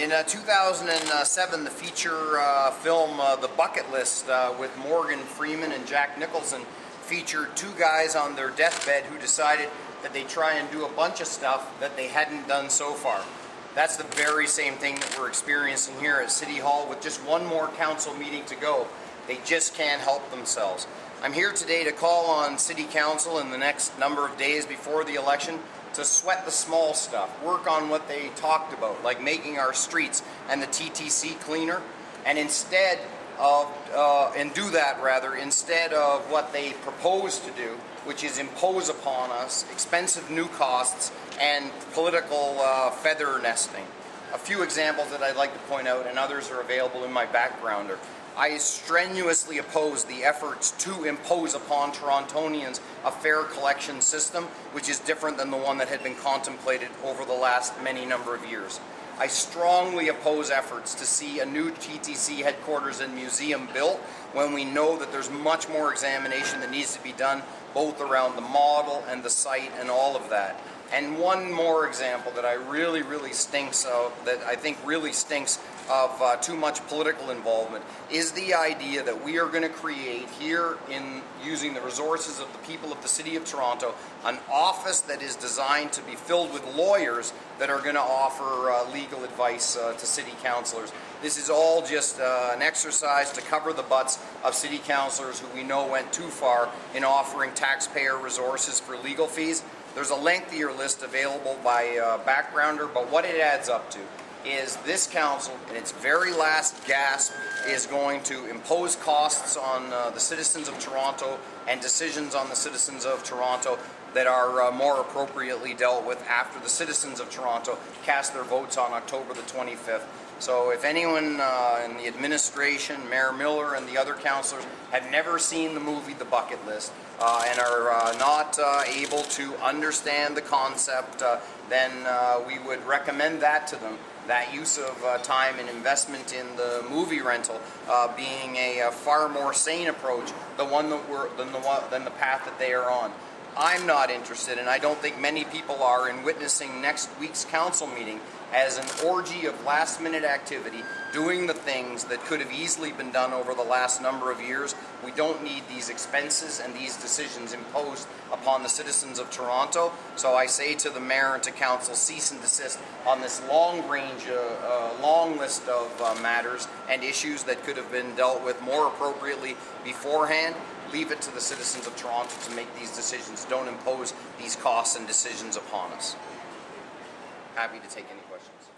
In 2007, the feature film The Bucket List with Morgan Freeman and Jack Nicholson featured two guys on their deathbed who decided that they'd try and do a bunch of stuff that they hadn't done so far. That's the very same thing that we're experiencing here at City Hall with just one more council meeting to go. They just can't help themselves. I'm here today to call on City Council in the next number of days before the election to sweat the small stuff, work on what they talked about, like making our streets and the TTC cleaner, and instead of, instead of what they propose to do, which is impose upon us expensive new costs and political feather nesting. A few examples that I'd like to point out, and others are available in my backgrounder. I strenuously oppose the efforts to impose upon Torontonians a fare collection system, which is different than the one that had been contemplated over the last many number of years. I strongly oppose efforts to see a new TTC headquarters and museum built when we know that there's much more examination that needs to be done, both around the model and the site and all of that. And one more example that I think really stinks of too much political involvement is the idea that we are going to create here, in using the resources of the people of the City of Toronto, an office that is designed to be filled with lawyers that are going to offer legal advice to city councillors. This is all just an exercise to cover the butts of city councillors who we know went too far in offering taxpayer resources for legal fees. There's a lengthier list available by backgrounder, but what it adds up to is this council, in its very last gasp, is going to impose costs on the citizens of Toronto and decisions on the citizens of Toronto that are more appropriately dealt with after the citizens of Toronto cast their votes on October the 25th. So if anyone in the administration, Mayor Miller and the other councillors have never seen the movie The Bucket List and are not able to understand the concept, then we would recommend that to them. That use of time and investment in the movie rental being a far more sane approach than the path that they are on. I'm not interested, and I don't think many people are, in witnessing next week's council meeting as an orgy of last-minute activity, doing the things that could have easily been done over the last number of years. We don't need these expenses and these decisions imposed upon the citizens of Toronto. So I say to the mayor and to council, cease and desist on this long list of matters and issues that could have been dealt with more appropriately beforehand. Leave it to the citizens of Toronto to make these decisions. Don't impose these costs and decisions upon us. Happy to take any questions.